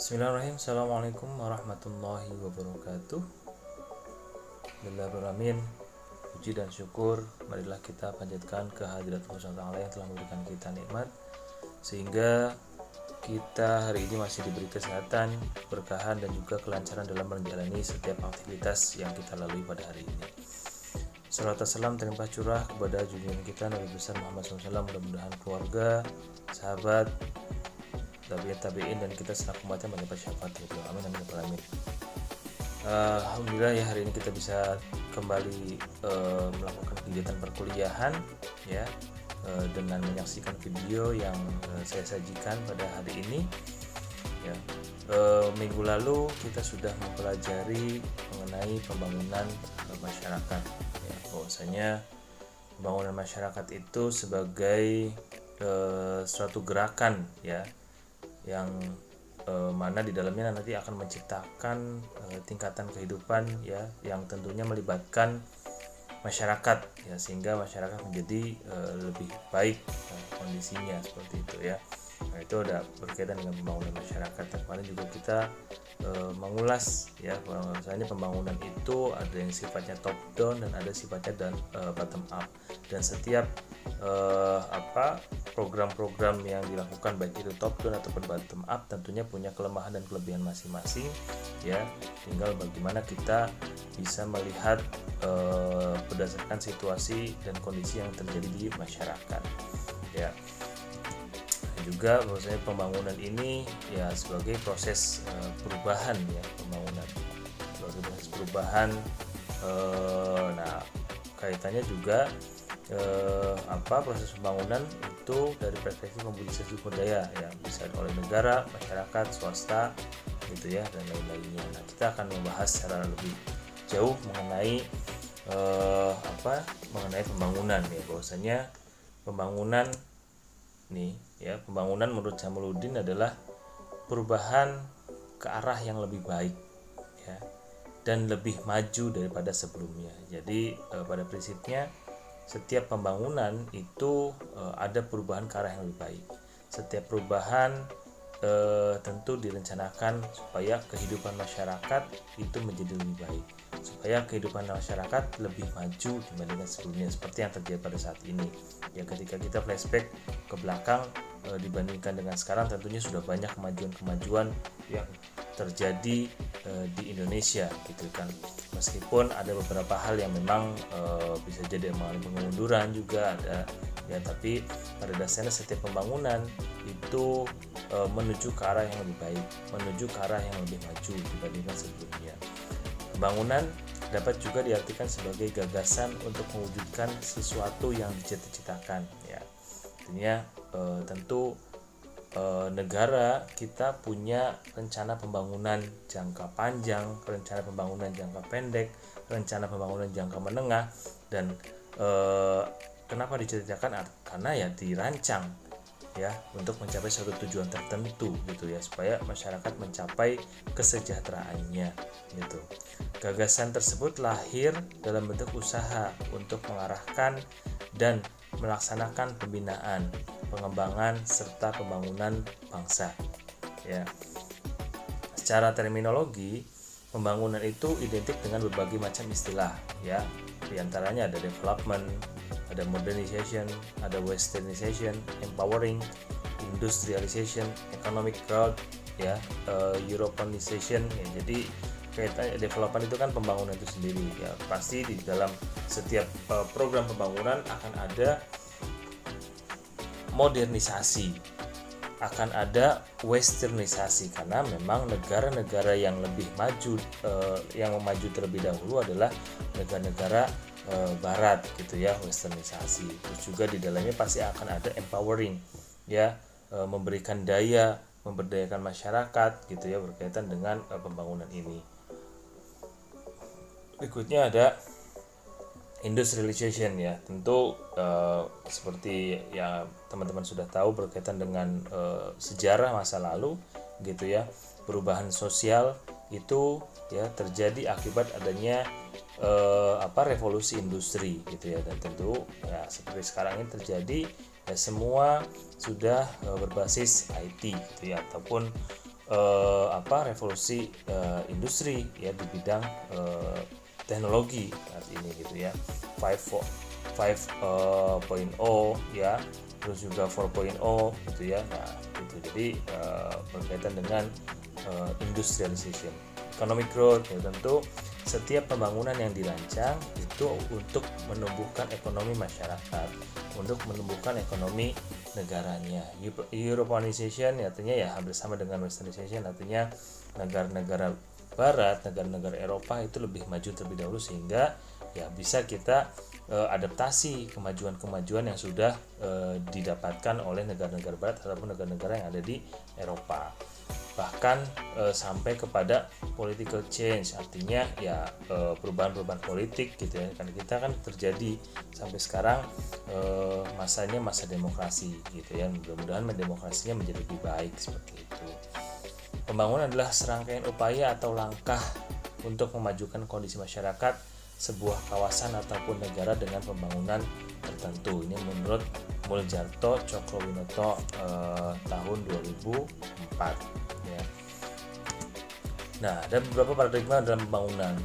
Bismillahirrahmanirrahim. Assalamualaikum warahmatullahi wabarakatuh. Bismillahirrahmanirrahim. Puji dan syukur marilah kita panjatkan kehadirat Allah SWT yang telah memberikan kita nikmat sehingga kita hari ini masih diberi kesehatan, keberkahan dan juga kelancaran dalam menjalani setiap aktivitas yang kita lalui pada hari ini. Salawat salam terlimpah curah kepada junjungan kita Nabi besar Muhammad SAW, mudah-mudahan keluarga, sahabat, tabi'in dan kita selaku umatnya mendapat syafaat. Amin amin ya alamin. Alhamdulillah ya, hari ini kita bisa kembali melakukan kegiatan perkuliahan ya, dengan menyaksikan video yang saya sajikan pada hari ini ya. Minggu lalu kita sudah mempelajari mengenai pembangunan masyarakat ya, bahwasanya pembangunan masyarakat itu sebagai suatu gerakan ya, yang mana di dalamnya nanti akan menciptakan tingkatan kehidupan ya, yang tentunya melibatkan masyarakat ya, sehingga masyarakat menjadi lebih baik kondisinya seperti itu ya. Nah, itu ada berkaitan dengan pembangunan masyarakat. Kemarin juga kita mengulas ya, bahwasanya pembangunan itu ada yang sifatnya top down dan ada sifatnya bottom up, dan setiap program-program yang dilakukan baik itu top down ataupun bottom up tentunya punya kelemahan dan kelebihan masing-masing ya. Tinggal bagaimana kita bisa melihat berdasarkan situasi dan kondisi yang terjadi di masyarakat ya. Juga bahwasanya pembangunan ini ya sebagai proses perubahan ya, pembangunan sebagai proses perubahan. Nah, kaitannya juga proses pembangunan itu dari perspektif mobilisasi sumber daya ya, bisa oleh negara, masyarakat, swasta gitu ya, dan lain-lainnya. Nah, kita akan membahas secara lebih jauh mengenai mengenai pembangunan ya, bahwasanya pembangunan nih ya, pembangunan menurut Jamaluddin adalah perubahan ke arah yang lebih baik ya, dan lebih maju daripada sebelumnya. Jadi pada prinsipnya setiap pembangunan itu ada perubahan ke arah yang lebih baik. Setiap perubahan tentu direncanakan supaya kehidupan masyarakat itu menjadi lebih baik, supaya kehidupan masyarakat lebih maju dibandingkan sebelumnya, seperti yang terjadi pada saat ini ya. Ketika kita flashback ke belakang dibandingkan dengan sekarang, tentunya sudah banyak kemajuan-kemajuan yang terjadi di Indonesia gitu kan. Meskipun ada beberapa hal yang memang bisa jadi mengalami pengunduran juga ada ya, tapi pada dasarnya setiap pembangunan itu menuju ke arah yang lebih baik, menuju ke arah yang lebih maju dibandingkan sebelumnya. Pembangunan dapat juga diartikan sebagai gagasan untuk mewujudkan sesuatu yang dicita-citakan ya. Artinya tentu negara kita punya rencana pembangunan jangka panjang, rencana pembangunan jangka pendek, rencana pembangunan jangka menengah, dan kenapa dicita-citakan? Karena ya dirancang ya untuk mencapai suatu tujuan tertentu gitu ya, supaya masyarakat mencapai kesejahteraannya gitu. Gagasan tersebut lahir dalam bentuk usaha untuk mengarahkan dan melaksanakan pembinaan, pengembangan serta pembangunan bangsa ya. Secara terminologi, pembangunan itu identik dengan berbagai macam istilah ya. Di antaranya ada development, ada modernization, ada westernization, empowering, industrialization, economic growth ya, Europeanization ya. Jadi kaitan development itu kan pembangunan itu sendiri ya. Pasti di dalam setiap program pembangunan akan ada modernisasi, akan ada westernisasi, karena memang negara-negara yang lebih maju, yang maju terlebih dahulu adalah negara-negara barat gitu ya, westernisasi. Terus juga di dalamnya pasti akan ada empowering ya, memberikan daya, memberdayakan masyarakat gitu ya, berkaitan dengan pembangunan ini. Berikutnya ada industrialization ya, tentu seperti ya teman-teman sudah tahu berkaitan dengan sejarah masa lalu gitu ya. Perubahan sosial itu ya terjadi akibat adanya revolusi industri gitu ya, dan tentu ya seperti sekarang ini terjadi ya, semua sudah berbasis IT gitu ya, ataupun revolusi industri ya di bidang teknologi saat ini gitu ya, 5.0 ya, terus juga 4.0 gitu ya. Nah itu jadi berkaitan dengan industrialization, economic growth ya. Tentu setiap pembangunan yang dirancang itu untuk menumbuhkan ekonomi masyarakat, untuk menumbuhkan ekonomi negaranya. Europeanization artinya ya hampir sama dengan westernization, artinya negara-negara barat, negara-negara Eropa itu lebih maju terlebih dahulu, sehingga ya bisa kita adaptasi kemajuan-kemajuan yang sudah didapatkan oleh negara-negara barat ataupun negara-negara yang ada di Eropa. Bahkan sampai kepada political change, artinya ya perubahan-perubahan politik gitu ya, karena kita kan terjadi sampai sekarang masanya masa demokrasi gitu ya. Mudah-mudahan demokrasinya menjadi lebih baik seperti itu. Pembangunan adalah serangkaian upaya atau langkah untuk memajukan kondisi masyarakat sebuah kawasan ataupun negara dengan pembangunan tertentu. Ini menurut Muljarto Cokrowinoto tahun 2004 ya. Nah, ada beberapa paradigma dalam pembangunan.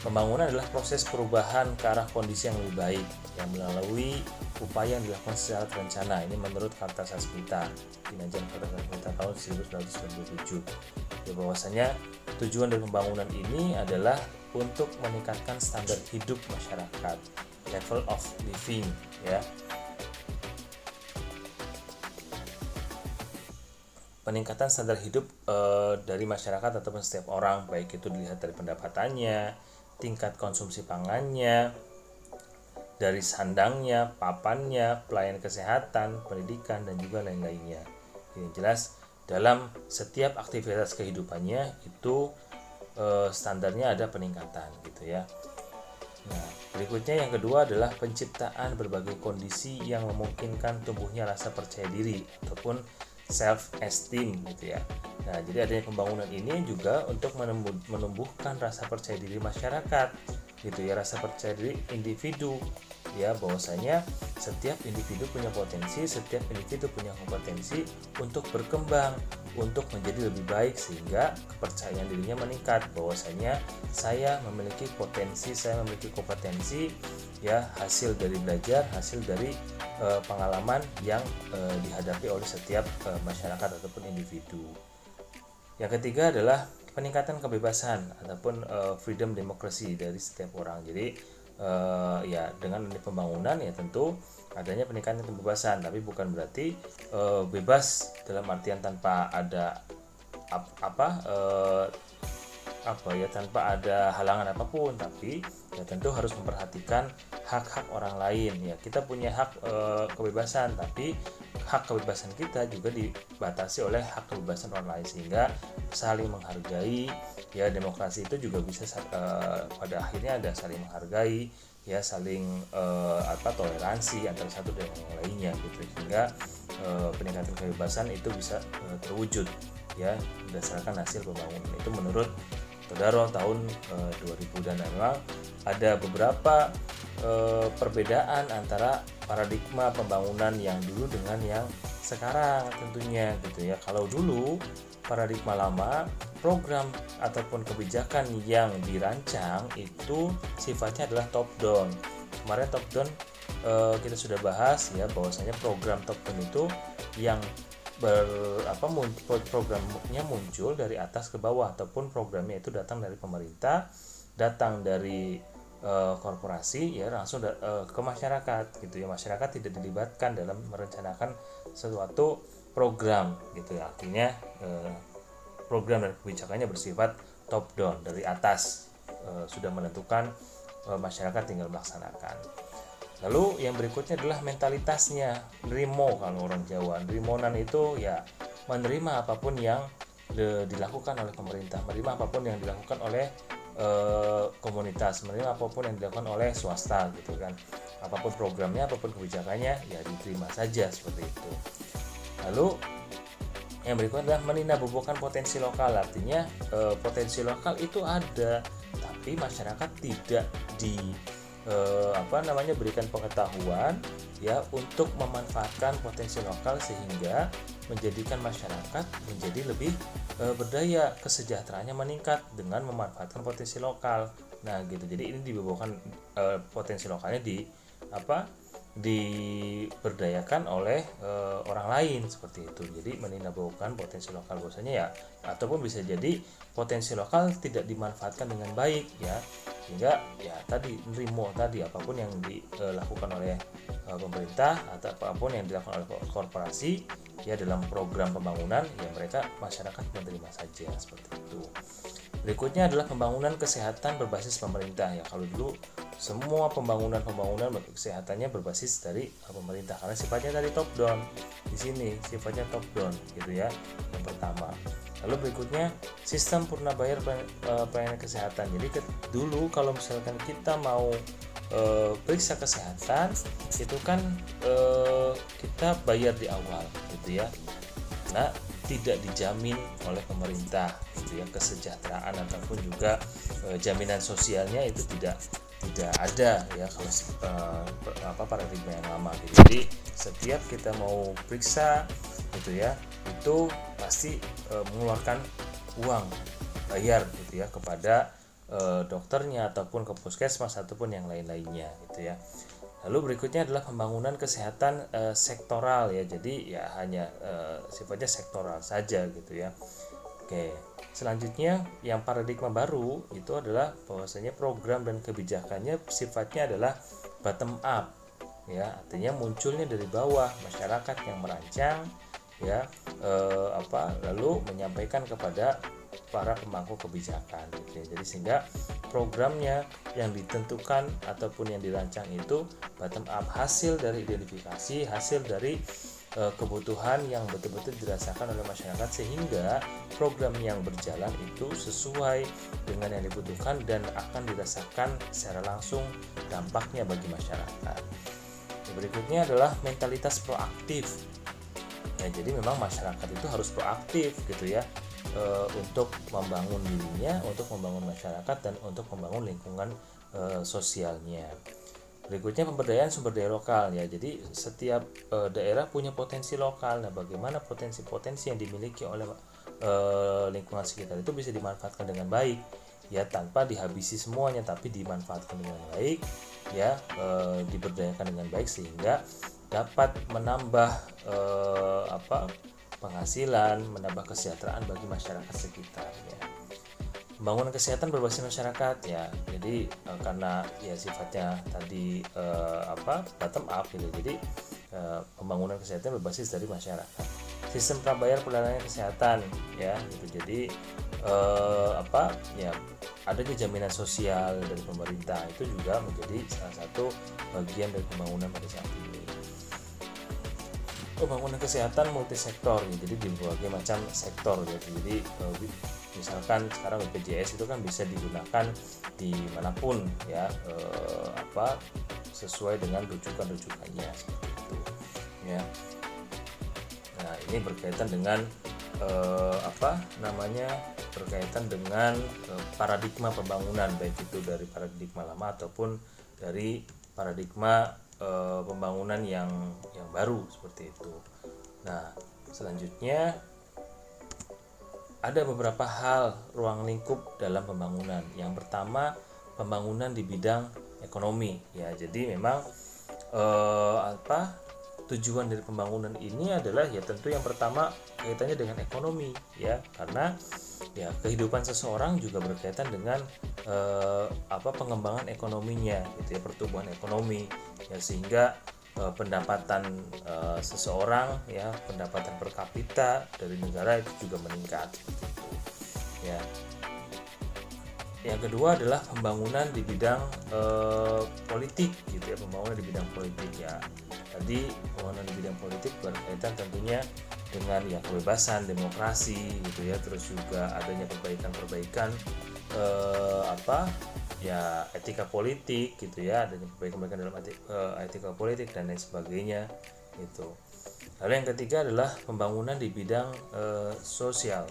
Pembangunan adalah proses perubahan ke arah kondisi yang lebih baik yang melalui upaya yang dilakukan secara terencana. Ini menurut Karta Sasmita, Kinanjan Karta Sasmita tahun 1997. Ya, bahwasanya tujuan dari pembangunan ini adalah untuk meningkatkan standar hidup masyarakat, level of living ya. Peningkatan standar hidup dari masyarakat ataupun setiap orang, baik itu dilihat dari pendapatannya, tingkat konsumsi pangannya, dari sandangnya, papannya, pelayanan kesehatan, pendidikan, dan juga lain-lainnya. Yang jelas dalam setiap aktivitas kehidupannya itu standarnya ada peningkatan gitu ya. Nah, berikutnya yang kedua adalah penciptaan berbagai kondisi yang memungkinkan tumbuhnya rasa percaya diri ataupun self esteem gitu ya. Nah, jadi adanya pembangunan ini juga untuk menumbuhkan rasa percaya diri masyarakat gitu ya, rasa percaya diri individu ya, bahwasanya setiap individu punya potensi, setiap individu punya kompetensi untuk berkembang, untuk menjadi lebih baik, sehingga kepercayaan dirinya meningkat, bahwasanya saya memiliki potensi, saya memiliki kompetensi ya, hasil dari belajar, hasil dari pengalaman yang dihadapi oleh setiap masyarakat ataupun individu. Yang ketiga adalah peningkatan kebebasan ataupun freedom demokrasi dari setiap orang. Jadi ya dengan pembangunan ya tentu adanya peningkatan kebebasan, tapi bukan berarti bebas dalam artian tanpa ada tanpa ada halangan apapun, tapi ya tentu harus memperhatikan hak-hak orang lain ya. Kita punya hak kebebasan, tapi hak kebebasan kita juga dibatasi oleh hak kebebasan orang lain, sehingga saling menghargai ya. Demokrasi itu juga bisa pada akhirnya ada saling menghargai ya, saling toleransi antara satu dengan yang lainnya gitu, sehingga peningkatan kebebasan itu bisa terwujud ya berdasarkan hasil pembangunan. Itu menurut Todaro tahun 2000. Dan memang ada beberapa perbedaan antara paradigma pembangunan yang dulu dengan yang sekarang tentunya gitu ya. Kalau dulu paradigma lama, program ataupun kebijakan yang dirancang itu sifatnya adalah top down. Kemarin top down kita sudah bahas ya, bahwasanya program top down itu yang programnya muncul dari atas ke bawah, ataupun programnya itu datang dari pemerintah, datang dari korporasi ya, langsung ke masyarakat gitu ya. Masyarakat tidak dilibatkan dalam merencanakan suatu program gitu ya. Artinya program dan kebijakannya bersifat top down, dari atas sudah menentukan, masyarakat tinggal melaksanakan. Lalu yang berikutnya adalah mentalitasnya, nerimo kalau orang Jawa. Nerimonan itu ya menerima apapun yang dilakukan oleh pemerintah, menerima apapun yang dilakukan oleh komunitas, menerima apapun yang dilakukan oleh swasta gitu kan. Apapun programnya, apapun kebijakannya ya diterima saja, seperti itu. Lalu yang berikutnya adalah menindakbobokkan potensi lokal. Artinya potensi lokal itu ada, tapi masyarakat tidak berikan pengetahuan ya untuk memanfaatkan potensi lokal, sehingga menjadikan masyarakat menjadi lebih berdaya, kesejahteraannya meningkat dengan memanfaatkan potensi lokal. Nah gitu, jadi ini dibawakan potensi lokalnya diberdayakan oleh orang lain seperti itu. Jadi menindaklanjuti potensi lokal bahwasanya ya, ataupun bisa jadi potensi lokal tidak dimanfaatkan dengan baik ya, sehingga ya tadi nerimo tadi apapun yang dilakukan oleh pemerintah atau apapun yang dilakukan oleh korporasi ya dalam program pembangunan, ya mereka masyarakat menerima saja seperti itu. Berikutnya adalah pembangunan kesehatan berbasis pemerintah ya. Kalau dulu semua pembangunan kesehatannya berbasis dari pemerintah karena sifatnya dari top down. Di sini sifatnya top down gitu ya. Yang pertama. Lalu berikutnya sistem purna bayar pelayanan kesehatan. Jadi dulu kalau misalkan kita mau periksa kesehatan itu kan kita bayar di awal gitu ya. Nah, tidak dijamin oleh pemerintah gitu ya, kesejahteraan ataupun juga jaminan sosialnya itu tidak ada ya kalau paradigma yang lama gitu. Jadi setiap kita mau periksa gitu ya, itu pasti mengeluarkan uang, bayar gitu ya kepada dokternya ataupun ke puskesmas ataupun yang lain-lainnya gitu ya. Lalu berikutnya adalah pembangunan kesehatan sektoral ya. Jadi ya hanya sifatnya sektoral saja gitu ya. Oke, selanjutnya yang paradigma baru itu adalah bahwasanya program dan kebijakannya sifatnya adalah bottom up ya. Artinya munculnya dari bawah, masyarakat yang merancang ya lalu menyampaikan kepada para pemangku kebijakan gitu ya. Jadi sehingga programnya yang ditentukan ataupun yang dirancang itu bottom up, hasil dari identifikasi, hasil dari kebutuhan yang betul-betul dirasakan oleh masyarakat, sehingga program yang berjalan itu sesuai dengan yang dibutuhkan dan akan dirasakan secara langsung dampaknya bagi masyarakat. Berikutnya adalah mentalitas proaktif ya. Jadi memang masyarakat itu harus proaktif gitu ya, untuk membangun dirinya, untuk membangun masyarakat, dan untuk membangun lingkungan sosialnya. Berikutnya pemberdayaan sumber daya lokal ya. Jadi setiap daerah punya potensi lokal. Nah, bagaimana potensi-potensi yang dimiliki oleh lingkungan sekitar itu bisa dimanfaatkan dengan baik ya, tanpa dihabisi semuanya, tapi dimanfaatkan dengan baik ya, diberdayakan dengan baik sehingga dapat menambah penghasilan, menambah kesejahteraan bagi masyarakat sekitar ya. Pembangunan kesehatan berbasis masyarakat ya. Jadi karena ya sifatnya tadi bottom up gitu. Jadi pembangunan kesehatan berbasis dari masyarakat. Sistem prabayar pelayanan kesehatan ya gitu. Jadi adanya jaminan sosial dari pemerintah itu juga menjadi salah satu bagian dari pembangunan pada saat ini. Pembangunan kesehatan multisektor ya. Jadi di berbagai macam sektor ya. Jadi misalkan sekarang BPJS itu kan bisa digunakan dimanapun ya, sesuai dengan rujukannya seperti itu ya. Nah ini berkaitan dengan berkaitan dengan paradigma pembangunan, baik itu dari paradigma lama ataupun dari paradigma pembangunan yang baru seperti itu. Nah selanjutnya ada beberapa hal ruang lingkup dalam pembangunan. Yang pertama, pembangunan di bidang ekonomi ya. Jadi memang tujuan dari pembangunan ini adalah ya tentu yang pertama kaitannya dengan ekonomi ya, karena ya kehidupan seseorang juga berkaitan dengan pengembangan ekonominya gitu ya, pertumbuhan ekonomi ya, sehingga pendapatan seseorang ya, pendapatan per kapita dari negara itu juga meningkat gitu ya. Yang kedua adalah pembangunan di bidang politik gitu ya, pembangunan di bidang politik ya. Tadi pembangunan di bidang politik berkaitan tentunya dengan ya kebebasan, demokrasi gitu ya, terus juga adanya perbaikan etika politik gitu ya, adanya perbaikan dalam etika politik dan lain sebagainya gitu. Lalu yang ketiga adalah pembangunan di bidang sosial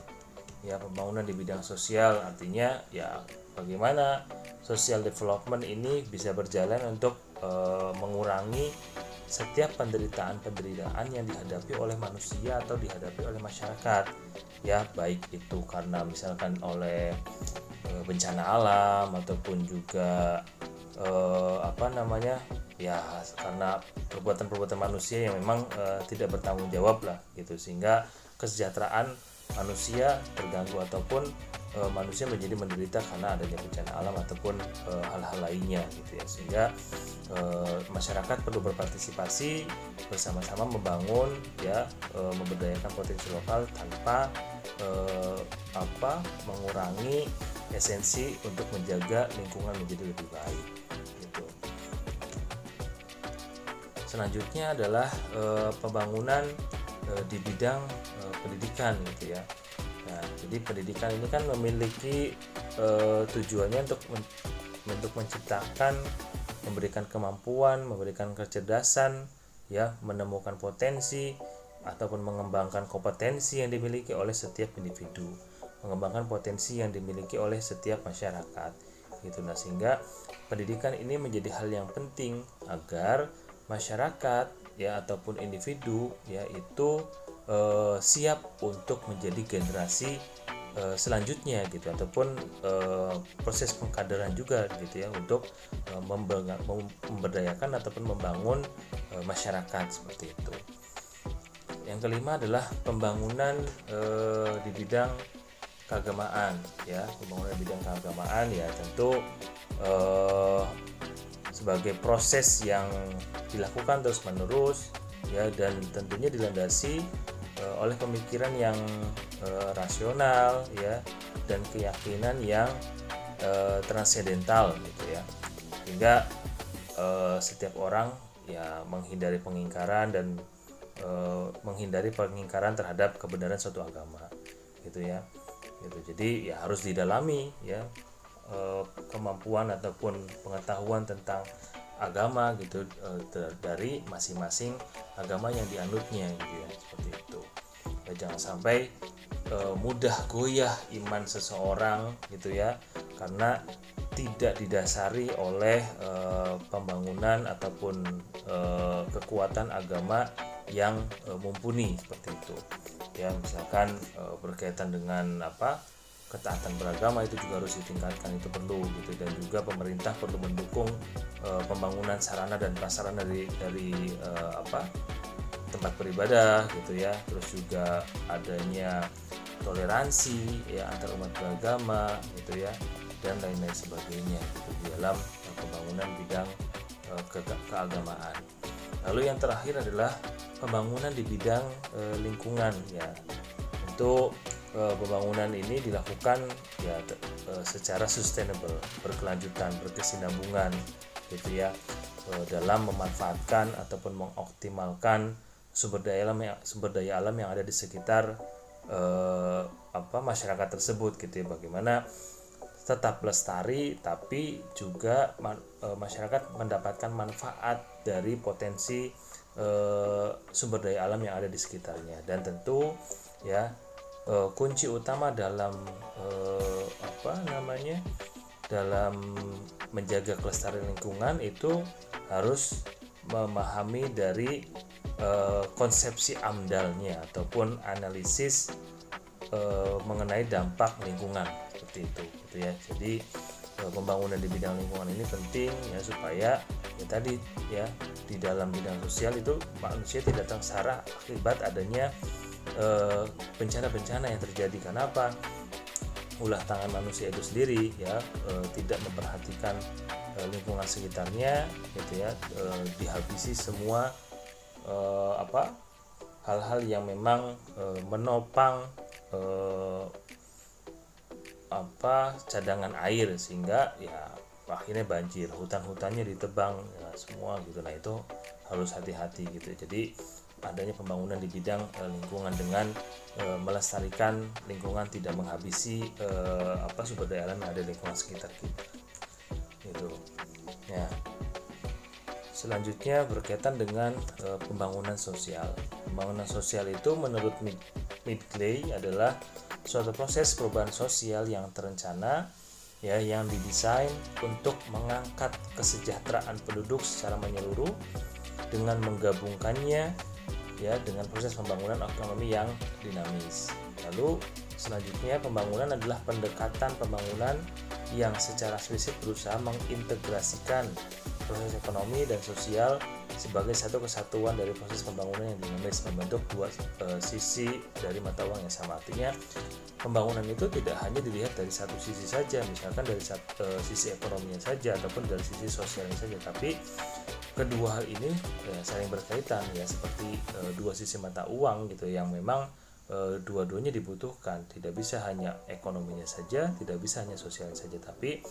ya. Pembangunan di bidang sosial artinya ya bagaimana social development ini bisa berjalan untuk mengurangi setiap penderitaan yang dihadapi oleh manusia atau dihadapi oleh masyarakat, ya, baik itu karena misalkan oleh bencana alam ataupun juga ya karena perbuatan-perbuatan manusia yang memang tidak bertanggung jawab lah gitu, sehingga kesejahteraan manusia terganggu ataupun manusia menjadi menderita karena adanya bencana alam ataupun hal-hal lainnya gitu ya, sehingga masyarakat perlu berpartisipasi bersama-sama membangun ya, memberdayakan potensi lokal tanpa mengurangi esensi untuk menjaga lingkungan menjadi lebih baik gitu. Selanjutnya adalah pembangunan di bidang pendidikan gitu ya. Nah, jadi pendidikan ini kan memiliki tujuannya untuk menciptakan, memberikan kemampuan, memberikan kecerdasan, ya, menemukan potensi ataupun mengembangkan kompetensi yang dimiliki oleh setiap individu, mengembangkan potensi yang dimiliki oleh setiap masyarakat gitu. Nah, sehingga pendidikan ini menjadi hal yang penting agar masyarakat ya ataupun individu ya itu siap untuk menjadi generasi selanjutnya gitu, ataupun proses pengkaderan juga gitu ya, untuk memberdayakan ataupun membangun masyarakat seperti itu. Yang kelima adalah pembangunan di bidang keagamaan ya. Pembangunan di bidang keagamaan ya tentu sebagai proses yang dilakukan terus menerus ya, dan tentunya dilandasi oleh pemikiran yang rasional ya, dan keyakinan yang transendental gitu ya, sehingga setiap orang ya menghindari pengingkaran dan menghindari pengingkaran terhadap kebenaran suatu agama gitu ya gitu. Jadi ya harus didalami ya kemampuan ataupun pengetahuan tentang agama gitu dari masing-masing agama yang dianutnya gitu ya, seperti itu ya. Jangan sampai mudah goyah iman seseorang gitu ya, karena tidak didasari oleh pembangunan ataupun kekuatan agama yang mumpuni seperti itu ya. Misalkan berkaitan dengan ketaatan beragama itu juga harus ditingkatkan, itu perlu gitu, dan juga pemerintah perlu mendukung pembangunan sarana dan prasarana dari tempat beribadah gitu ya, terus juga adanya toleransi ya antar umat beragama gitu ya, dan lain-lain sebagainya gitu, di dalam pembangunan bidang keagamaan. Lalu yang terakhir adalah pembangunan di bidang lingkungan ya. Untuk pembangunan ini dilakukan ya secara sustainable, berkelanjutan, berkesinambungan gitu ya, dalam memanfaatkan ataupun mengoptimalkan sumber daya alam yang ada di sekitar masyarakat tersebut gitu ya. Bagaimana tetap lestari tapi juga masyarakat mendapatkan manfaat dari potensi sumber daya alam yang ada di sekitarnya. Dan tentu ya kunci utama dalam dalam menjaga kelestarian lingkungan itu harus memahami dari konsepsi AMDAL-nya ataupun analisis mengenai dampak lingkungan seperti itu gitu ya. Jadi pembangunan di bidang lingkungan ini penting ya, supaya ya tadi ya di dalam bidang sosial itu manusia tidak tersengsara akibat adanya bencana-bencana yang terjadi. Karena apa? Ulah tangan manusia itu sendiri ya tidak memperhatikan lingkungan sekitarnya gitu ya, dihabisi semua hal-hal yang memang menopang cadangan air, sehingga ya akhirnya banjir, hutan-hutannya ditebang ya, semua gitu. Nah, itu harus hati-hati gitu. Jadi adanya pembangunan di bidang lingkungan dengan melestarikan lingkungan, tidak menghabisi sumber daya alam yang ada di lingkungan sekitar kita gitu ya. Selanjutnya berkaitan dengan pembangunan sosial. Pembangunan sosial itu menurut Midgley adalah suatu proses perubahan sosial yang terencana ya, yang didesain untuk mengangkat kesejahteraan penduduk secara menyeluruh dengan menggabungkannya ya dengan proses pembangunan ekonomi yang dinamis. Lalu selanjutnya, pembangunan adalah pendekatan pembangunan yang secara spesifik berusaha mengintegrasikan proses ekonomi dan sosial sebagai satu kesatuan dari proses pembangunan yang dinamis, membentuk dua sisi dari mata uang yang sama. Artinya pembangunan itu tidak hanya dilihat dari satu sisi saja, misalkan dari sisi ekonominya saja ataupun dari sisi sosialnya saja, tapi kedua hal ini saling berkaitan ya, seperti dua sisi mata uang gitu yang memang dua-duanya dibutuhkan. Tidak bisa hanya ekonominya saja, tidak bisa hanya sosialnya saja, tapi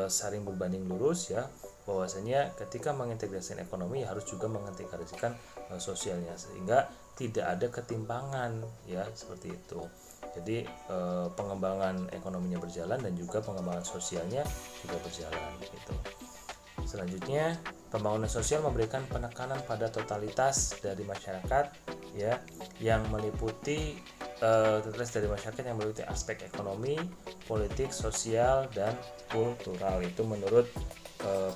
saling berbanding lurus ya, bahwasanya ketika mengintegrasikan ekonomi harus juga mengintegrasikan sosialnya, sehingga tidak ada ketimpangan ya, seperti itu. Jadi pengembangan ekonominya berjalan dan juga pengembangan sosialnya juga berjalan gitu. Selanjutnya, pembangunan sosial memberikan penekanan pada totalitas dari masyarakat ya, yang meliputi totalitas dari masyarakat yang meliputi aspek ekonomi, politik, sosial, dan kultural. Itu menurut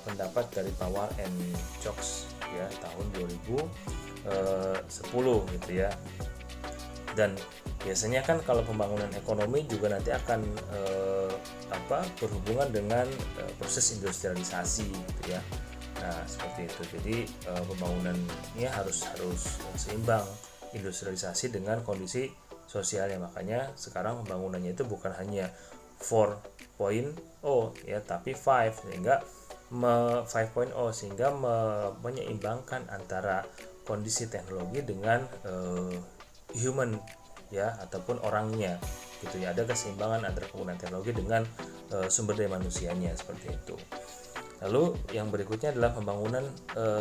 pendapat dari Pawar and Cox ya, tahun 2010 gitu ya. Dan biasanya kan kalau pembangunan ekonomi juga nanti akan berhubungan dengan proses industrialisasi gitu ya. Nah, seperti itu. Jadi pembangunannya harus seimbang industrialisasi dengan kondisi sosialnya. Makanya sekarang pembangunannya itu bukan hanya 4.0 ya, tapi 5 sehingga 5.0 sehingga menyeimbangkan antara kondisi teknologi dengan human ya, ataupun orangnya gitu ya. Ada keseimbangan antara penggunaan teknologi dengan sumber daya manusianya, seperti itu. Lalu yang berikutnya adalah pembangunan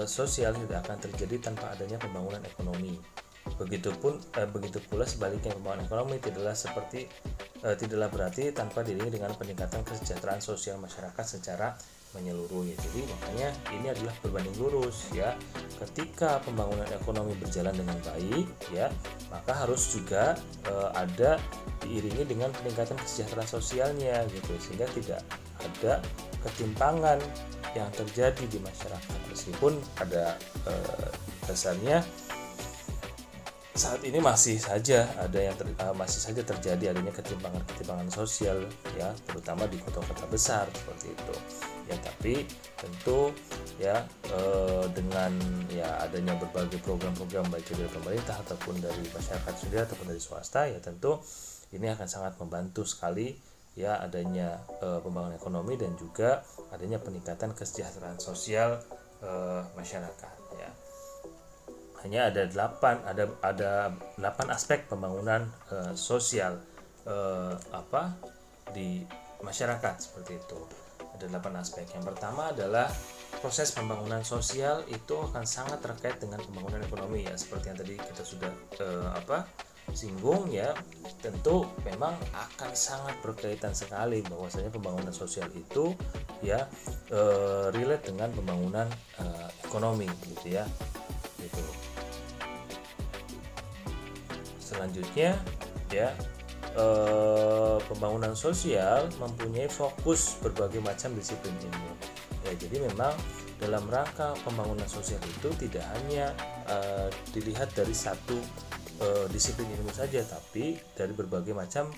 sosial tidak akan terjadi tanpa adanya pembangunan ekonomi. Begitu pula sebaliknya, pembangunan ekonomi tidaklah berarti tanpa diiringi dengan peningkatan kesejahteraan sosial masyarakat secara menyeluruh ya. Jadi makanya ini adalah berbanding lurus ya. Ketika pembangunan ekonomi berjalan dengan baik ya, maka harus juga ada diiringi dengan peningkatan kesejahteraan sosialnya gitu, sehingga tidak ada ketimpangan yang terjadi di masyarakat. Meskipun pada dasarnya saat ini masih saja terjadi adanya ketimpangan sosial ya, terutama di kota-kota besar seperti itu ya. Tapi tentu ya dengan ya adanya berbagai program-program baik dari pemerintah ataupun dari masyarakat sendiri ataupun dari swasta ya, tentu ini akan sangat membantu sekali ya adanya pembangunan ekonomi dan juga adanya peningkatan kesejahteraan sosial masyarakat ya. Hanya ada 8 aspek pembangunan sosial di masyarakat seperti itu. Ada 8 aspek. Yang pertama adalah proses pembangunan sosial itu akan sangat terkait dengan pembangunan ekonomi ya, seperti yang tadi kita sudah singgung ya. Tentu memang akan sangat berkaitan sekali bahwasanya pembangunan sosial itu ya relate dengan pembangunan ekonomi gitu ya. Gitu. Selanjutnya ya, pembangunan sosial mempunyai fokus berbagai macam disiplin ilmu ya. Jadi memang dalam rangka pembangunan sosial itu tidak hanya dilihat dari satu disiplin ilmu saja, tapi dari berbagai macam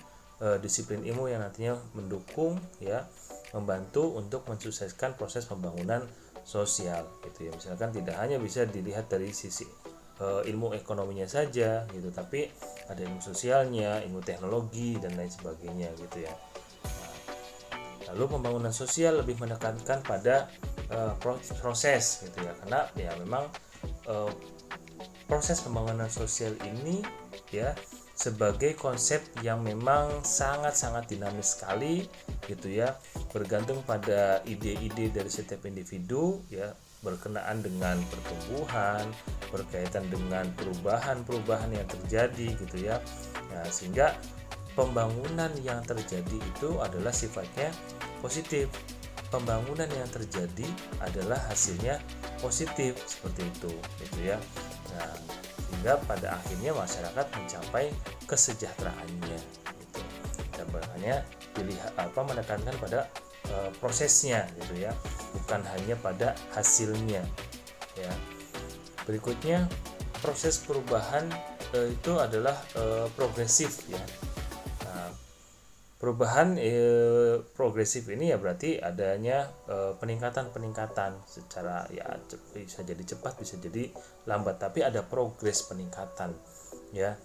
disiplin ilmu yang nantinya mendukung ya, membantu untuk mensukseskan proses pembangunan sosial gitu ya. Misalkan tidak hanya bisa dilihat dari sisi ilmu ekonominya saja gitu, tapi ada ilmu sosialnya, ilmu teknologi dan lain sebagainya gitu ya. Nah, lalu pembangunan sosial lebih menekankan pada proses gitu ya, karena ya memang proses pembangunan sosial ini ya sebagai konsep yang memang sangat-sangat dinamis sekali gitu ya, bergantung pada ide-ide dari setiap individu ya, berkenaan dengan pertumbuhan, berkaitan dengan perubahan-perubahan yang terjadi gitu ya. Nah, sehingga pembangunan yang terjadi itu adalah sifatnya positif. Pembangunan yang terjadi adalah hasilnya positif seperti itu gitu ya. Nah, sehingga pada akhirnya masyarakat mencapai kesejahteraannya gitu. Dan makanya menekankan pada prosesnya gitu ya, bukan hanya pada hasilnya ya. Berikutnya, proses perubahan itu adalah progresif ya. Nah, perubahan progresif ini ya berarti adanya peningkatan secara ya bisa jadi cepat, bisa jadi lambat, tapi ada progres peningkatan ya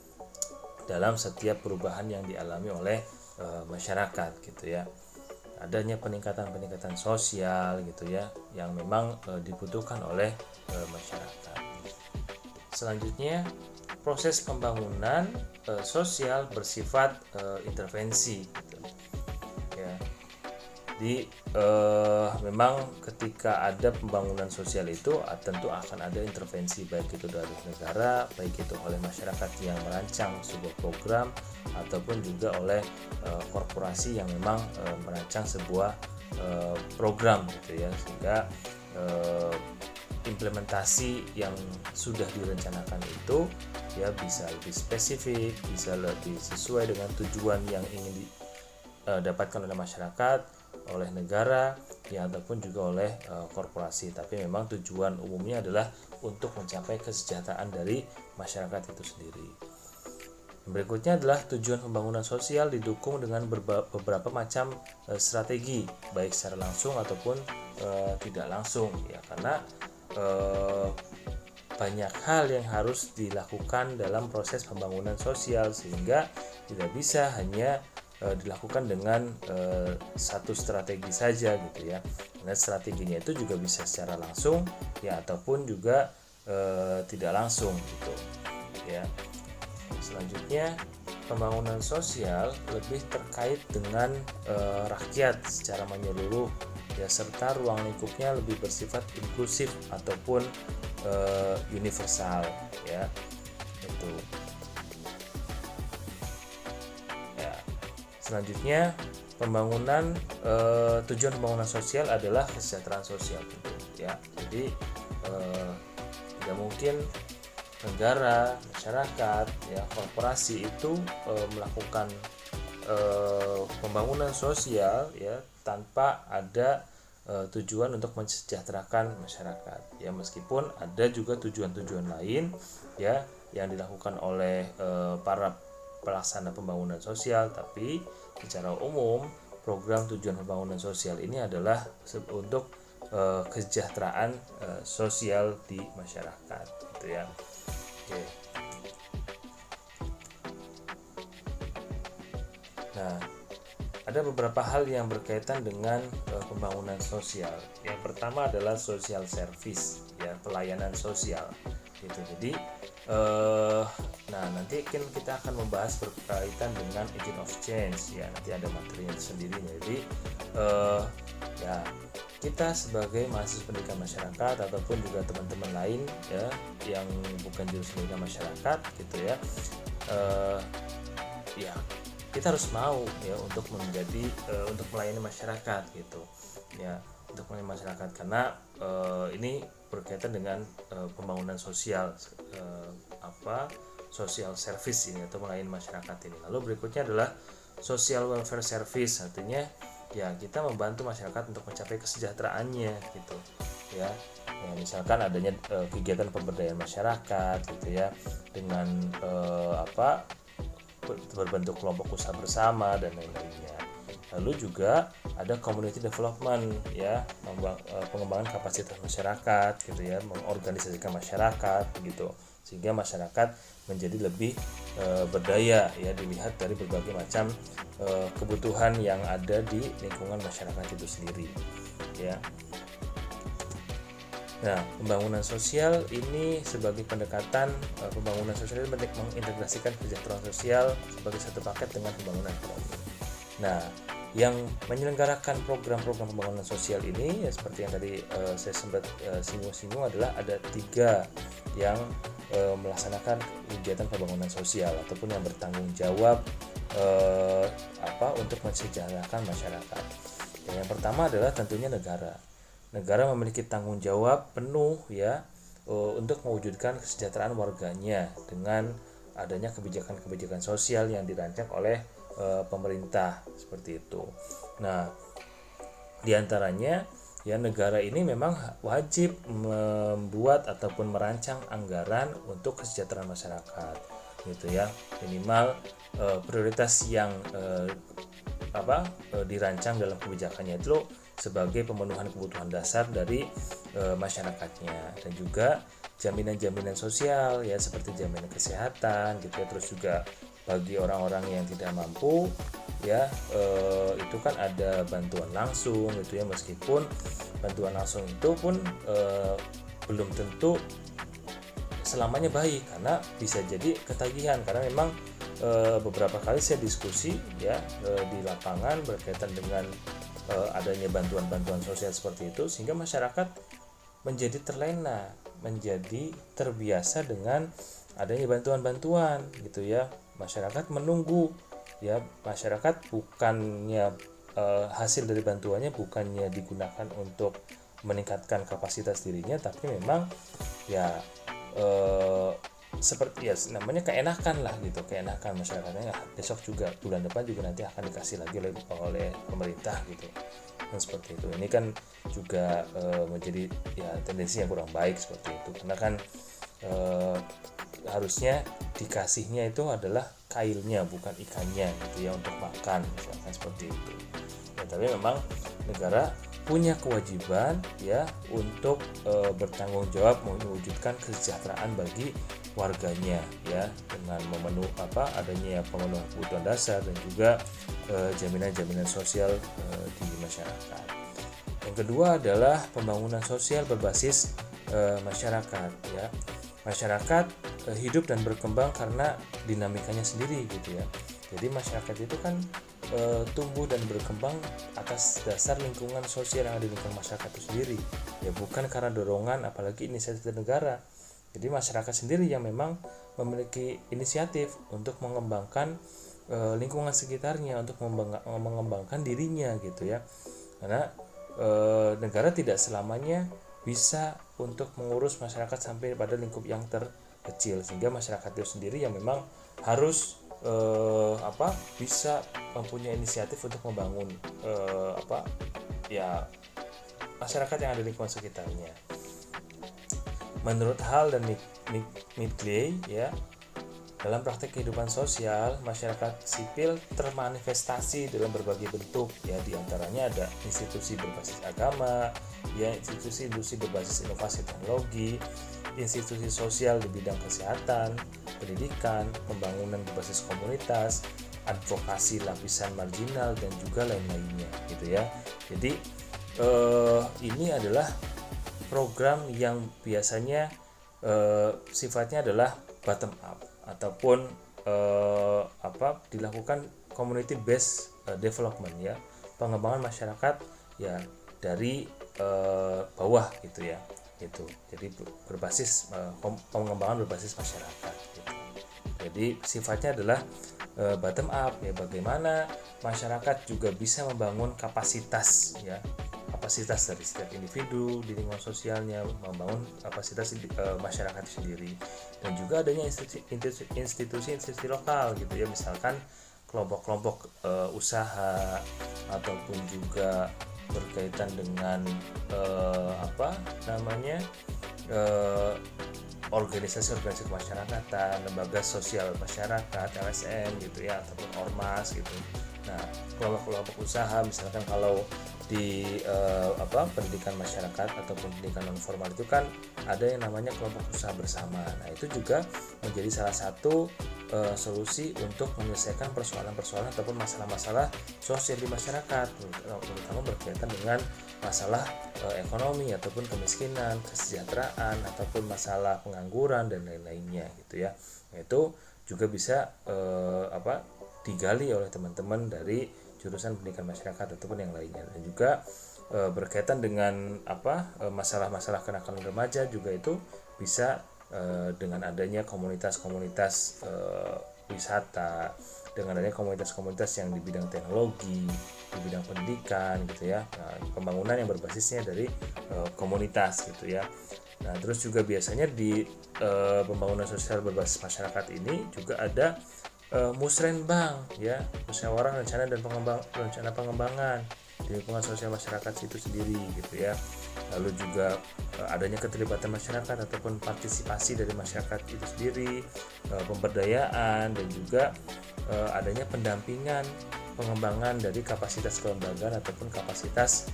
dalam setiap perubahan yang dialami oleh masyarakat gitu ya. Adanya peningkatan sosial gitu ya yang memang dibutuhkan oleh masyarakat. Selanjutnya, proses pembangunan sosial bersifat intervensi gitu. Ya. Jadi memang ketika ada pembangunan sosial itu tentu akan ada intervensi, baik itu dari negara, baik itu oleh masyarakat yang merancang sebuah program, ataupun juga oleh korporasi yang memang merancang sebuah program gitu ya, sehingga implementasi yang sudah direncanakan itu ya bisa lebih spesifik, bisa lebih sesuai dengan tujuan yang ingin didapatkan oleh masyarakat, oleh negara ya, ataupun juga oleh korporasi. Tapi memang tujuan umumnya adalah untuk mencapai kesejahteraan dari masyarakat itu sendiri. Berikutnya adalah tujuan pembangunan sosial didukung dengan beberapa macam strategi, baik secara langsung ataupun tidak langsung ya, karena banyak hal yang harus dilakukan dalam proses pembangunan sosial, sehingga tidak bisa hanya dilakukan dengan satu strategi saja gitu ya. Nah, strateginya itu juga bisa secara langsung ya, ataupun juga tidak langsung gitu ya. Selanjutnya, pembangunan sosial lebih terkait dengan rakyat secara menyeluruh ya, serta ruang lingkupnya lebih bersifat inklusif ataupun universal ya. Itu. Ya. Selanjutnya, pembangunan tujuan pembangunan sosial adalah kesejahteraan sosial gitu ya. Jadi tidak mungkin negara, masyarakat, ya korporasi itu melakukan pembangunan sosial ya tanpa ada tujuan untuk mensejahterakan masyarakat ya, meskipun ada juga tujuan-tujuan lain ya yang dilakukan oleh para pelaksana pembangunan sosial, tapi secara umum program tujuan pembangunan sosial ini adalah untuk kesejahteraan sosial di masyarakat gitu ya. Oke. Nah, ada beberapa hal yang berkaitan dengan pembangunan sosial. Yang pertama adalah social service, ya pelayanan sosial. Gitu. Jadi, nah nanti kita akan membahas berkaitan dengan agent of change, ya nanti ada materinya sendiri. Jadi, ya kita sebagai mahasiswa pendidikan masyarakat ataupun juga teman-teman lain ya yang bukan jurusan pendidikan masyarakat gitu ya, ya kita harus mau ya untuk menjadi untuk melayani masyarakat gitu ya, untuk melayani masyarakat, karena ini berkaitan dengan pembangunan sosial, social service ini atau melayani masyarakat ini. Lalu berikutnya adalah social welfare service, artinya ya kita membantu masyarakat untuk mencapai kesejahteraannya gitu ya. Ya misalkan adanya kegiatan pemberdayaan masyarakat gitu ya, dengan berbentuk kelompok usaha bersama dan lain-lainnya. Lalu juga ada community development ya, pengembangan kapasitas masyarakat gitu ya, mengorganisasikan masyarakat gitu, sehingga masyarakat menjadi lebih berdaya ya, dilihat dari berbagai macam kebutuhan yang ada di lingkungan masyarakat itu sendiri ya. Nah, pembangunan sosial ini sebagai pendekatan pembangunan sosial ini mengintegrasikan kesejahteraan sosial sebagai satu paket dengan pembangunan ekonomi. Nah, yang menyelenggarakan program-program pembangunan sosial ini ya seperti yang tadi saya sempat singgung-singgung, adalah ada 3 yang melaksanakan kegiatan pembangunan sosial ataupun yang bertanggung jawab untuk mensejahterakan masyarakat. Yang pertama adalah tentunya negara. Negara memiliki tanggung jawab penuh ya untuk mewujudkan kesejahteraan warganya dengan adanya kebijakan-kebijakan sosial yang dirancang oleh pemerintah seperti itu. Nah, diantaranya ya negara ini memang wajib membuat ataupun merancang anggaran untuk kesejahteraan masyarakat gitu ya, minimal prioritas yang dirancang dalam kebijakannya itu sebagai pemenuhan kebutuhan dasar dari masyarakatnya, dan juga jaminan-jaminan sosial ya seperti jaminan kesehatan gitu ya. Terus juga bagi orang-orang yang tidak mampu ya itu kan ada bantuan langsung gitu ya, meskipun bantuan langsung itu pun belum tentu selamanya baik karena bisa jadi ketagihan, karena memang beberapa kali saya diskusi ya di lapangan berkaitan dengan adanya bantuan-bantuan sosial seperti itu, sehingga masyarakat menjadi terlena, menjadi terbiasa dengan adanya bantuan-bantuan gitu ya. Masyarakat menunggu ya, masyarakat bukannya hasil dari bantuannya bukannya digunakan untuk meningkatkan kapasitas dirinya, tapi memang ya seperti ya namanya keenakan lah gitu, keenakan masyarakatnya, besok juga bulan depan juga nanti akan dikasih lagi oleh pemerintah gitu, dan seperti itu. Ini kan juga menjadi ya tendensi yang kurang baik seperti itu, karena kan harusnya dikasihnya itu adalah kailnya bukan ikannya gitu ya, untuk makan misalkan seperti itu ya. Tapi memang negara punya kewajiban ya untuk bertanggung jawab mewujudkan kesejahteraan bagi warganya ya, dengan adanya pemenuhan kebutuhan dasar dan juga jaminan-jaminan sosial di masyarakat. Yang kedua adalah pembangunan sosial berbasis masyarakat ya. Masyarakat hidup dan berkembang karena dinamikanya sendiri gitu ya. Jadi masyarakat itu kan tumbuh dan berkembang atas dasar lingkungan sosial yang ada di lingkungan masyarakat itu sendiri ya, bukan karena dorongan apalagi inisiatif negara. Jadi masyarakat sendiri yang memang memiliki inisiatif untuk mengembangkan lingkungan sekitarnya, untuk mengembangkan dirinya gitu ya. Karena negara tidak selamanya bisa untuk mengurus masyarakat sampai pada lingkup yang terkecil, sehingga masyarakat itu sendiri yang memang harus bisa mempunyai inisiatif untuk membangun masyarakat yang ada di lingkungan sekitarnya. Menurut Hall dan Midgley ya, dalam praktek kehidupan sosial, masyarakat sipil termanifestasi dalam berbagai bentuk ya, diantaranya ada institusi berbasis agama ya, institusi berbasis inovasi teknologi, institusi sosial di bidang kesehatan, pendidikan, pembangunan berbasis komunitas, advokasi lapisan marginal, dan juga lain-lainnya gitu ya. Jadi ini adalah program yang biasanya sifatnya adalah bottom up ataupun dilakukan community based development ya, pengembangan masyarakat ya dari bawah gitu ya, gitu. Jadi berbasis pengembangan berbasis masyarakat gitu. Jadi sifatnya adalah bottom up ya, bagaimana masyarakat juga bisa membangun kapasitas ya, kapasitas dari setiap individu di lingkungan sosialnya, membangun kapasitas masyarakat sendiri, dan juga adanya institusi lokal gitu ya, misalkan kelompok-kelompok usaha ataupun juga berkaitan dengan organisasi kemasyarakatan, lembaga sosial masyarakat LSM gitu ya, ataupun ormas gitu. Nah, kelompok-kelompok usaha misalkan kalau di pendidikan masyarakat ataupun pendidikan non formal itu kan ada yang namanya kelompok usaha bersama. Nah, itu juga menjadi salah satu solusi untuk menyelesaikan persoalan-persoalan ataupun masalah-masalah sosial di masyarakat, terutama berkaitan dengan masalah ekonomi ataupun kemiskinan, kesejahteraan ataupun masalah pengangguran dan lain-lainnya gitu ya. Nah, itu juga bisa digali oleh teman-teman dari jurusan pendidikan masyarakat ataupun yang lainnya, dan juga berkaitan dengan masalah-masalah kenakalan remaja juga itu bisa dengan adanya komunitas-komunitas wisata, dengan adanya komunitas-komunitas yang di bidang teknologi, di bidang pendidikan gitu ya. Nah, pembangunan yang berbasisnya dari komunitas gitu ya. Nah, terus juga biasanya di pembangunan sosial berbasis masyarakat ini juga ada musrenbang ya, musyawarah rencana dan rencana pengembangan di lingkungan sosial masyarakat itu sendiri gitu ya. Lalu juga adanya keterlibatan masyarakat ataupun partisipasi dari masyarakat itu sendiri, pemberdayaan, dan juga adanya pendampingan pengembangan dari kapasitas kelembagaan ataupun kapasitas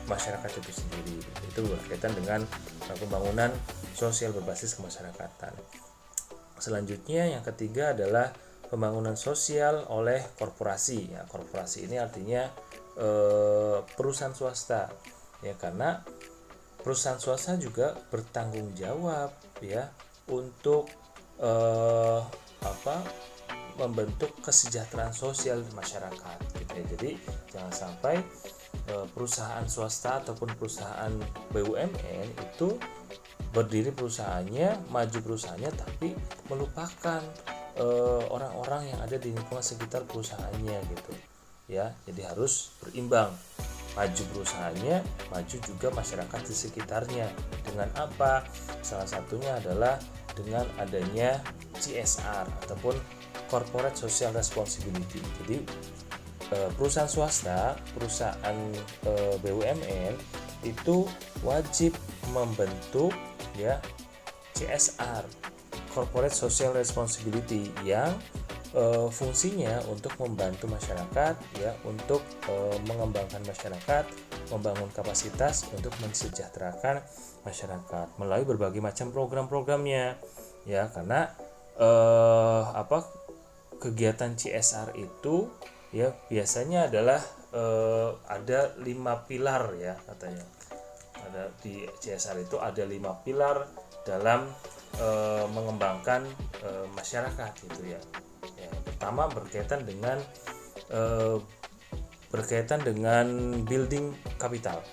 masyarakat itu sendiri. Itu berkaitan dengan pembangunan sosial berbasis kemasyarakatan. Selanjutnya yang ketiga adalah pembangunan sosial oleh korporasi. Ya, korporasi ini artinya perusahaan swasta. Ya, karena perusahaan swasta juga bertanggung jawab ya untuk membentuk kesejahteraan sosial di masyarakat gitu ya. Jadi jangan sampai perusahaan swasta ataupun perusahaan BUMN itu berdiri perusahaannya, maju perusahaannya, tapi melupakan orang-orang yang ada di lingkungan sekitar perusahaannya gitu ya. Jadi harus berimbang, maju perusahaannya, maju juga masyarakat di sekitarnya. Dengan apa? Salah satunya adalah dengan adanya CSR ataupun Corporate Social Responsibility. Jadi perusahaan swasta, perusahaan BUMN itu wajib membentuk ya CSR, Corporate Social Responsibility, yang fungsinya untuk membantu masyarakat ya, untuk mengembangkan masyarakat, membangun kapasitas untuk mensejahterakan masyarakat melalui berbagai macam program-programnya ya. Karena kegiatan CSR itu ya biasanya adalah ada 5 pilar ya katanya. Ada di CSR itu ada 5 pilar dalam mengembangkan masyarakat gitu ya. Pertama berkaitan dengan building capital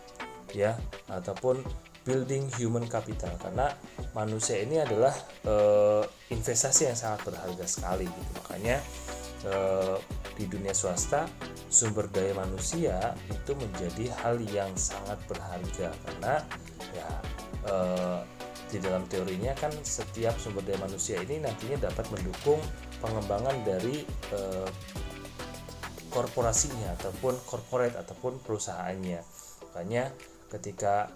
ya, ataupun building human capital, karena manusia ini adalah investasi yang sangat berharga sekali gitu. Makanya di dunia swasta sumber daya manusia itu menjadi hal yang sangat berharga, karena ya di dalam teorinya kan setiap sumber daya manusia ini nantinya dapat mendukung pengembangan dari korporasinya ataupun corporate ataupun perusahaannya. Makanya ketika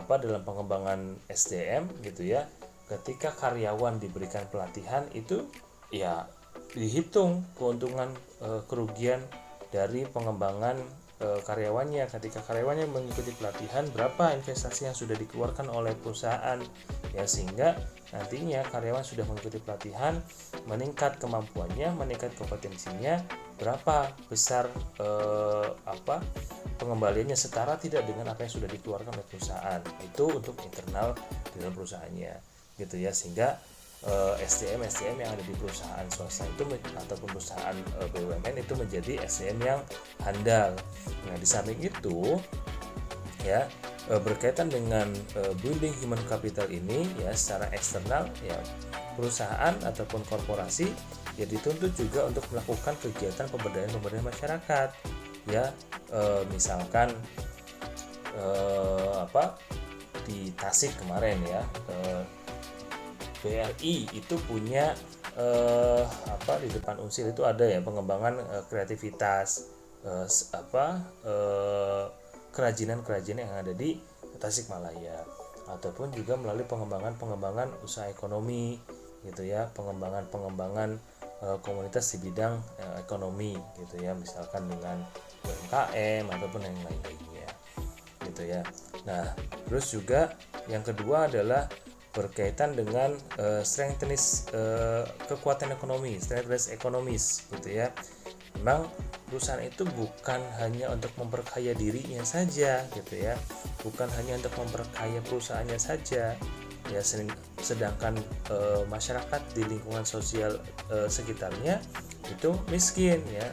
dalam pengembangan SDM gitu ya, ketika karyawan diberikan pelatihan itu ya dihitung keuntungan kerugian dari pengembangan karyawannya. Ketika karyawannya mengikuti pelatihan, berapa investasi yang sudah dikeluarkan oleh perusahaan ya, sehingga nantinya karyawan sudah mengikuti pelatihan, meningkat kemampuannya, meningkat kompetensinya, berapa besar pengembaliannya setara tidak dengan apa yang sudah dikeluarkan oleh perusahaan. Itu untuk internal di dalam perusahaannya gitu ya, sehingga SDM yang ada di perusahaan swasta itu ataupun perusahaan BUMN itu menjadi SDM yang handal. Nah, di samping itu ya berkaitan dengan building human capital ini ya, secara eksternal ya perusahaan ataupun korporasi ya dituntut juga untuk melakukan kegiatan pemberdayaan masyarakat ya. Misalkan di Tasik kemarin ya, BRI itu punya di depan Unsir itu ada ya pengembangan kreativitas kerajinan yang ada di Tasikmalaya, ataupun juga melalui pengembangan usaha ekonomi gitu ya, pengembangan komunitas di bidang ekonomi gitu ya, misalkan dengan UMKM ataupun yang lain-lainnya gitu ya. Nah, terus juga yang kedua adalah berkaitan dengan kekuatan ekonomi, strength ekonomis gitu ya. Memang perusahaan itu bukan hanya untuk memperkaya dirinya saja gitu ya, bukan hanya untuk memperkaya perusahaannya saja ya, sedangkan masyarakat di lingkungan sosial sekitarnya itu miskin ya.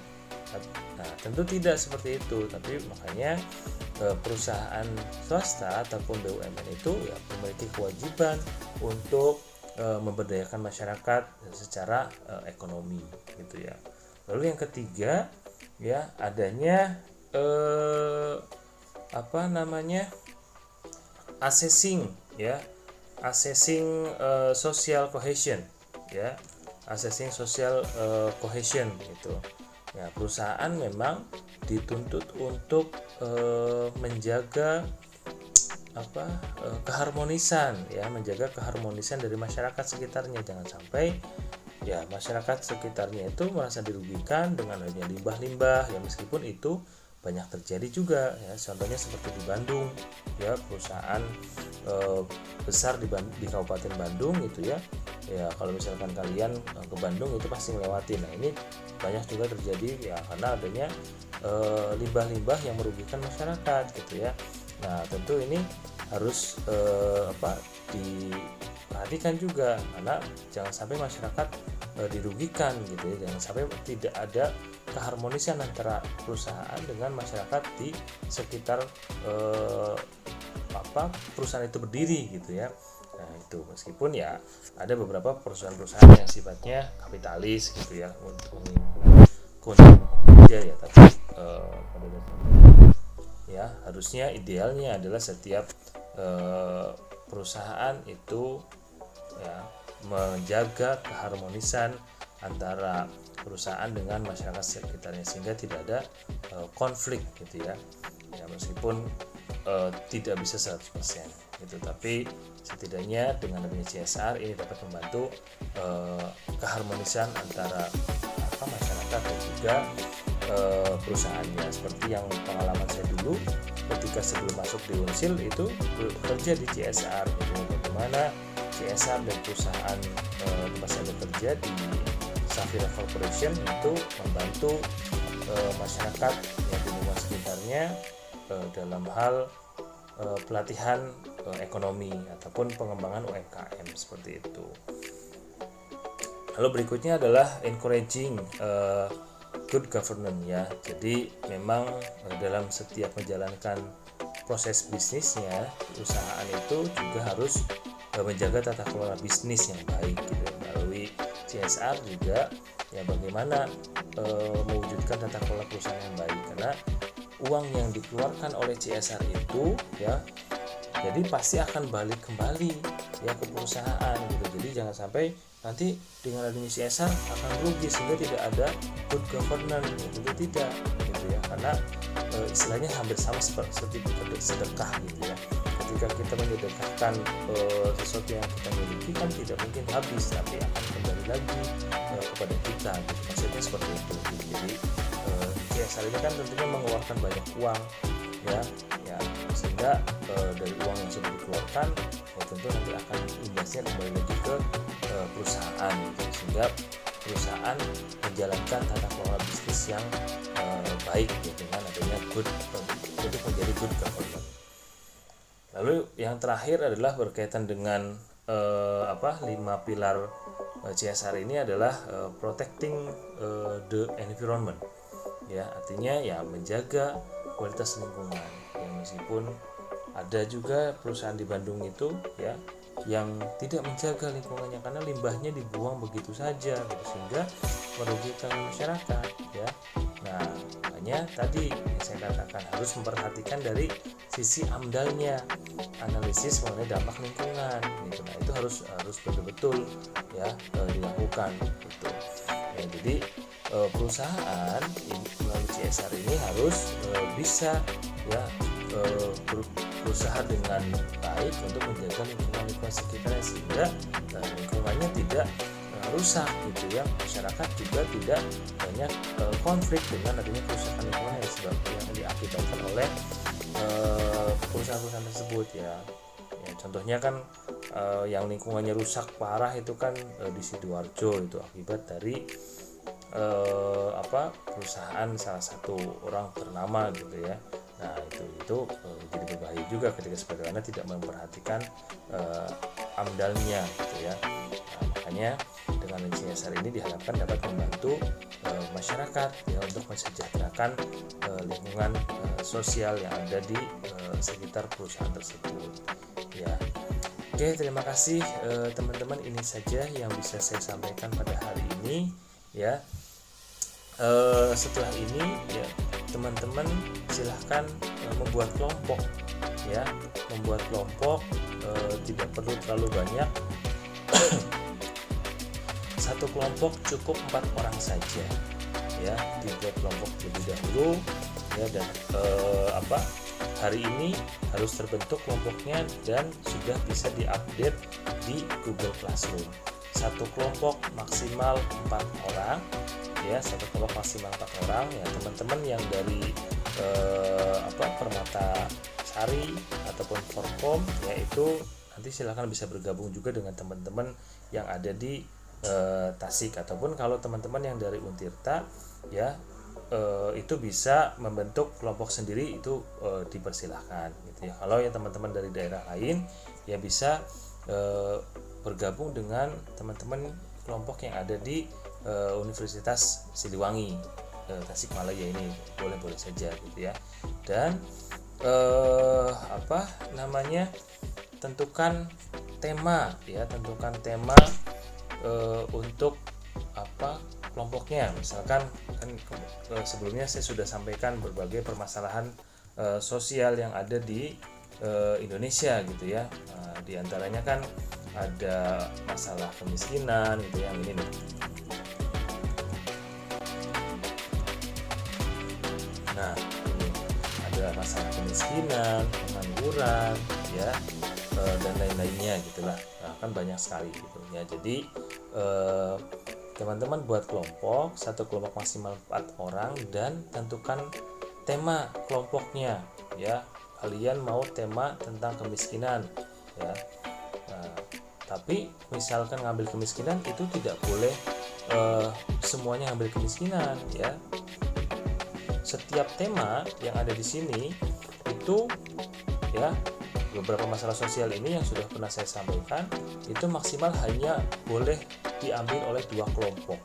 Nah, tentu tidak seperti itu, tapi makanya perusahaan swasta ataupun BUMN itu ya memiliki kewajiban untuk memberdayakan masyarakat secara ekonomi gitu ya. Lalu yang ketiga ya adanya assessing social cohesion ya, assessing social cohesion gitu. Ya, perusahaan memang dituntut untuk menjaga keharmonisan ya, menjaga keharmonisan dari masyarakat sekitarnya. Jangan sampai ya masyarakat sekitarnya itu merasa dirugikan dengan adanya limbah-limbah ya, meskipun itu banyak terjadi juga ya. Contohnya seperti di Bandung ya, perusahaan besar di Kabupaten Bandung itu ya. Ya kalau misalkan kalian ke Bandung itu pasti melewati. Nah ini banyak juga terjadi ya karena adanya limbah-limbah yang merugikan masyarakat gitu ya. Nah tentu ini harus diperhatikan juga, karena jangan sampai masyarakat dirugikan gitu ya. Jangan sampai tidak ada keharmonisan antara perusahaan dengan masyarakat di sekitar perusahaan itu berdiri gitu ya. Nah itu meskipun ya ada beberapa perusahaan-perusahaan yang sifatnya kapitalis gitu ya, untuk keuntungan aja ya, tapi pada dasarnya ya harusnya idealnya adalah setiap perusahaan itu ya menjaga keharmonisan antara perusahaan dengan masyarakat sekitarnya, sehingga tidak ada konflik gitu ya. Ya meskipun tidak bisa 100% gitu, tapi setidaknya dengan adanya CSR ini dapat membantu keharmonisan antara masyarakat dan juga perusahaannya. Seperti yang pengalaman saya dulu ketika sebelum masuk di Unsil itu bekerja di CSR gitu, bagaimana CSR dan perusahaan tempat saya bekerja di Safira Corporation itu membantu masyarakat yang di lingkungan sekitarnya dalam hal pelatihan ekonomi ataupun pengembangan UMKM seperti itu. Lalu berikutnya adalah encouraging good governance ya. Jadi memang dalam setiap menjalankan proses bisnisnya, perusahaan itu juga harus menjaga tata kelola bisnis yang baik gitu. Melalui CSR juga ya bagaimana mewujudkan tata kelola perusahaan yang baik, karena uang yang dikeluarkan oleh CSR itu ya jadi pasti akan balik kembali ya ke perusahaan gitu. Jadi jangan sampai nanti dengan adanya CSR akan rugi sehingga tidak ada good governance gitu, tidak gitu ya, karena istilahnya hampir sama seperti sedekah gitu ya. Ketika kita menyedekahkan sesuatu yang kita miliki kan tidak mungkin habis, tapi akan kembali lagi kepada kita gitu. Maksudnya seperti itu gitu. Jadi CSR ini kan tentunya mengeluarkan banyak uang ya sehingga dari uang yang sudah dikeluarkan ya tentu nanti akan imbasnya kembali lagi ke perusahaan gitu, sehingga perusahaan menjalankan tata kelola bisnis yang baik gitu, dengan adanya untuk menjadi good government. Lalu yang terakhir adalah berkaitan dengan 5 pilar CSR ini adalah protecting the environment ya, artinya ya menjaga kualitas lingkungan ya. Meskipun ada juga perusahaan di Bandung itu ya yang tidak menjaga lingkungannya karena limbahnya dibuang begitu saja gitu, sehingga merugikan masyarakat ya. Nah makanya tadi yang saya katakan harus memperhatikan dari sisi AMDAL-nya, analisis mengenai dampak lingkungan gitu. Nah itu harus betul-betul ya dilakukan gitu ya. Jadi perusahaan melalui CSR ini harus bisa ya berusaha dengan baik untuk menjaga lingkungan sekitarnya, sehingga lingkungannya tidak rusak gitu ya. Masyarakat juga tidak banyak konflik dengan adanya kerusakan lingkungan yang diakibatkan oleh perusahaan-perusahaan tersebut ya. Contohnya kan yang lingkungannya rusak parah itu kan di Sidoarjo, itu akibat dari perusahaan salah satu orang ternama gitu ya. Nah itu jadi berbahaya juga ketika sebagaimana tidak memperhatikan AMDAL-nya gitu ya. Nah, makanya dengan CSR ini diharapkan dapat membantu masyarakat ya untuk mensejahterakan lingkungan sosial yang ada di sekitar perusahaan tersebut ya. Oke, terima kasih teman-teman, ini saja yang bisa saya sampaikan pada hari ini ya. Setelah ini ya teman-teman silahkan membuat kelompok ya, tidak perlu terlalu banyak. Satu kelompok cukup 4 orang saja ya, dibuat kelompok terlebih dahulu ya, dan hari ini harus terbentuk kelompoknya dan sudah bisa diupdate di Google Classroom. Satu kelompok maksimal 4 orang, ya, satu kelompok maksimal 4 orang, ya. Teman-teman yang dari Permata Sari ataupun Forkom, yaitu nanti silahkan bisa bergabung juga dengan teman-teman yang ada di Tasik, ataupun kalau teman-teman yang dari Untirta, ya, itu bisa membentuk kelompok sendiri, itu dipersilahkan gitu ya. Kalau yang teman-teman dari daerah lain, ya bisa bergabung dengan teman-teman kelompok yang ada di Universitas Siliwangi, Tasikmalaya ini boleh-boleh saja gitu ya. Dan tentukan tema, ya, tentukan tema untuk kelompoknya. Misalkan kan sebelumnya saya sudah sampaikan berbagai permasalahan sosial yang ada di Indonesia gitu ya. Di antaranya kan ada masalah kemiskinan gitu, yang ini nih. Nah, ini ada masalah kemiskinan, pengangguran, ya, dan lain-lainnya gitulah. Nah, kan banyak sekali gitu ya. Jadi teman-teman buat kelompok, satu kelompok maksimal 4 orang, dan tentukan tema kelompoknya, ya. Kalian mau tema tentang kemiskinan, ya. Nah, tapi misalkan ngambil kemiskinan, itu tidak boleh semuanya ngambil kemiskinan, ya. Setiap tema yang ada di sini itu, ya, beberapa masalah sosial ini yang sudah pernah saya sampaikan, itu maksimal hanya boleh diambil oleh 2 kelompok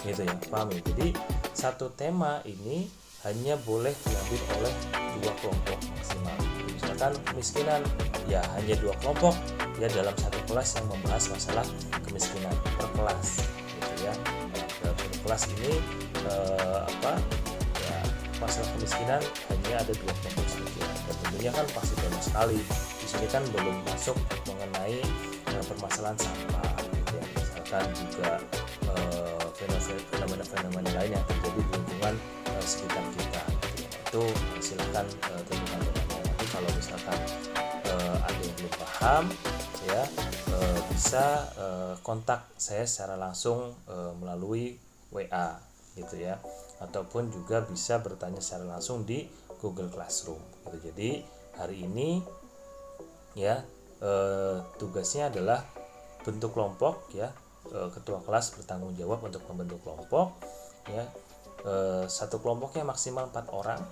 gitu ya, paham ya? Jadi satu tema ini hanya boleh diambil oleh 2 kelompok maksimal. Misalkan kemiskinan, ya hanya 2 kelompok, ya, dalam satu kelas yang membahas masalah kemiskinan per kelas gitu ya. Nah, dalam satu kelas ini masalah kemiskinan hanya ada 2 kelompok saja. Dan tentunya kan pasti banyak sekali. Di sini kan belum masuk mengenai permasalahan sampah, gitu ya. Misalkan juga fenomena-fenomena lain yang terjadi di lingkungan sekitar kita. Gitu ya. Itu silakan tentukan temanya. Nanti kalau misalkan ada yang belum paham, ya, bisa kontak saya secara langsung melalui WA gitu ya, ataupun juga bisa bertanya secara langsung di Google Classroom gitu. Jadi hari ini, ya, tugasnya adalah bentuk kelompok, ya. Ketua kelas bertanggung jawab untuk membentuk kelompok, ya. Satu kelompoknya maksimal 4 orang,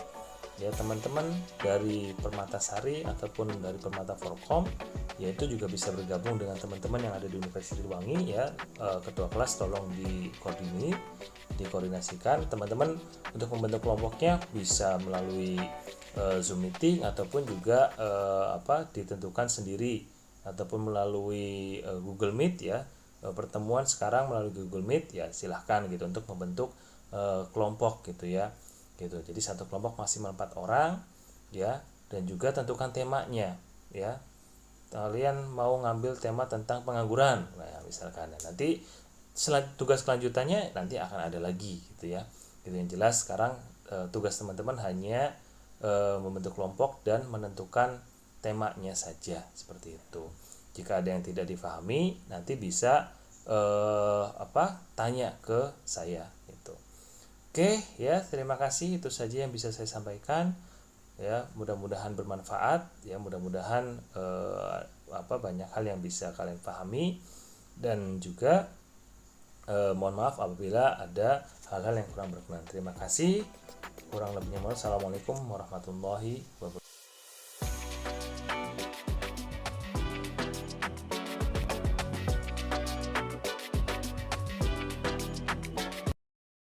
ya. Teman-teman dari Permata Sari ataupun dari Permata Forkom, ya, itu juga bisa bergabung dengan teman-teman yang ada di Universitas Siliwangi, ya. Ketua kelas tolong dikoordinasikan. Teman-teman untuk membentuk kelompoknya bisa melalui Zoom meeting, ataupun juga ditentukan sendiri, ataupun melalui Google Meet, ya. Pertemuan sekarang melalui Google Meet, ya, silahkan gitu untuk membentuk kelompok gitu ya, gitu. Jadi satu kelompok maksimal 4 orang, ya, dan juga tentukan temanya, ya. Kalian mau ngambil tema tentang pengangguran, nah, misalkan, nanti tugas kelanjutannya nanti akan ada lagi gitu ya. Gitu. Yang jelas sekarang tugas teman-teman hanya membentuk kelompok dan menentukan temanya saja, seperti itu. Jika ada yang tidak difahami, nanti bisa tanya ke saya gitu. Oke, ya, terima kasih, itu saja yang bisa saya sampaikan, ya. Mudah-mudahan bermanfaat, ya. Mudah-mudahan banyak hal yang bisa kalian pahami, dan juga mohon maaf apabila ada hal-hal yang kurang berkenan. Terima kasih. Kurang lebihnya mohon. Assalamualaikum warahmatullahi wabarakatuh.